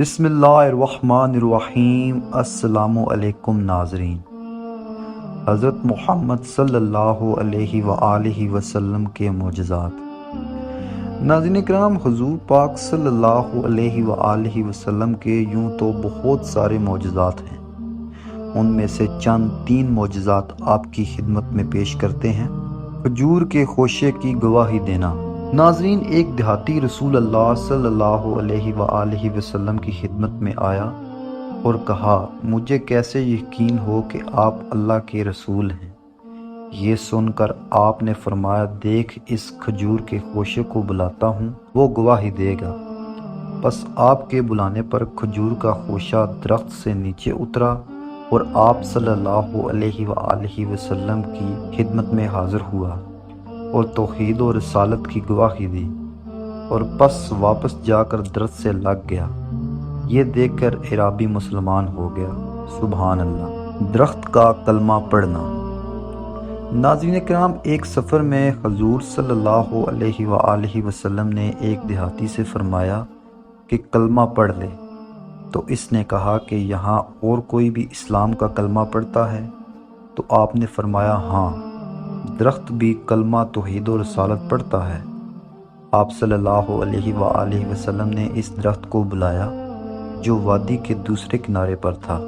بسم اللہ الرحمن الرحیم۔ السلام علیکم ناظرین۔ حضرت محمد صلی اللہ علیہ وآلہ وسلم کے معجزات۔ ناظرین کرام، حضور پاک صلی اللہ علیہ وآلہ وسلم کے یوں تو بہت سارے معجزات ہیں، ان میں سے چند 3 معجزات آپ کی خدمت میں پیش کرتے ہیں۔ کھجور کے خوشے کی گواہی دینا۔ ناظرین، ایک دیہاتی رسول اللہ صلی اللہ علیہ وآلہ وسلم کی خدمت میں آیا اور کہا، مجھے کیسے یقین ہو کہ آپ اللہ کے رسول ہیں؟ یہ سن کر آپ نے فرمایا، دیکھ اس کھجور کے خوشے کو بلاتا ہوں، وہ گواہی دے گا۔ بس آپ کے بلانے پر کھجور کا خوشہ درخت سے نیچے اترا اور آپ صلی اللہ علیہ وآلہ وسلم کی خدمت میں حاضر ہوا اور توحید و رسالت کی گواہی دی، اور پس واپس جا کر درخت سے لگ گیا۔ یہ دیکھ کر اعرابی مسلمان ہو گیا۔ سبحان اللہ۔ درخت کا کلمہ پڑھنا۔ ناظرین کرام، ایک سفر میں حضور صلی اللہ علیہ وآلہ وسلم نے ایک دیہاتی سے فرمایا کہ کلمہ پڑھ لے، تو اس نے کہا کہ یہاں اور کوئی بھی اسلام کا کلمہ پڑھتا ہے؟ تو آپ نے فرمایا، ہاں، درخت بھی کلمہ توحید و رسالت پڑھتا ہے۔ آپ صلی اللہ علیہ وآلہ وسلم نے اس درخت کو بلایا جو وادی کے دوسرے کنارے پر تھا۔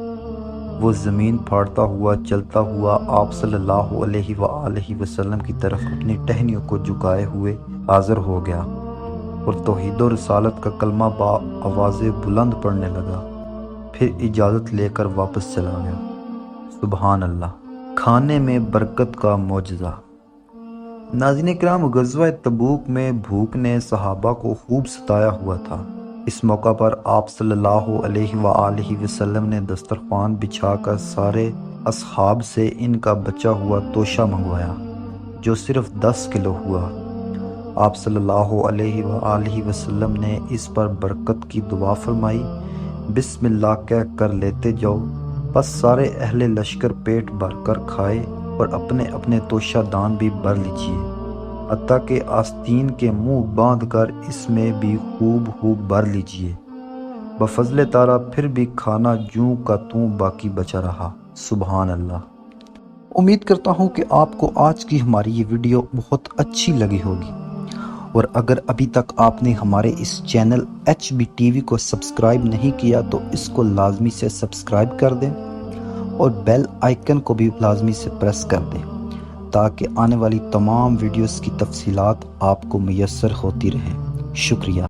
وہ زمین پھاڑتا ہوا چلتا ہوا آپ صلی اللہ علیہ وآلہ وسلم کی طرف اپنی ٹہنیوں کو جھکائے ہوئے حاضر ہو گیا اور توحید و رسالت کا کلمہ با آواز بلند پڑھنے لگا، پھر اجازت لے کر واپس چلا گیا۔ سبحان اللہ۔ کھانے میں برکت کا معجزہ۔ ناظرین کرام، غزوہ تبوک میں بھوک نے صحابہ کو خوب ستایا ہوا تھا۔ اس موقع پر آپ صلی اللہ علیہ وآلہ وسلم نے دسترخوان بچھا کر سارے اصحاب سے ان کا بچا ہوا توشہ منگوایا، جو صرف 10 کلو ہوا۔ آپ صلی اللہ علیہ وآلہ وسلم نے اس پر برکت کی دعا فرمائی، بسم اللہ کہہ کر لیتے جاؤ۔ بس سارے اہل لشکر پیٹ بھر کر کھائے اور اپنے اپنے توشہ دان بھی بھر لیجیے، حتیٰ کہ آستین کے منہ باندھ کر اس میں بھی خوب بھر لیجیے۔ بفضل تعالیٰ پھر بھی کھانا جوں کا توں باقی بچا رہا۔ سبحان اللہ۔ امید کرتا ہوں کہ آپ کو آج کی ہماری یہ ویڈیو بہت اچھی لگی ہوگی، اور اگر ابھی تک آپ نے ہمارے اس چینل HB TV کو سبسکرائب نہیں کیا تو اس کو لازمی سے سبسکرائب کر دیں اور بیل آئیکن کو بھی لازمی سے پریس کر دیں، تاکہ آنے والی تمام ویڈیوز کی تفصیلات آپ کو میسر ہوتی رہیں۔ شکریہ۔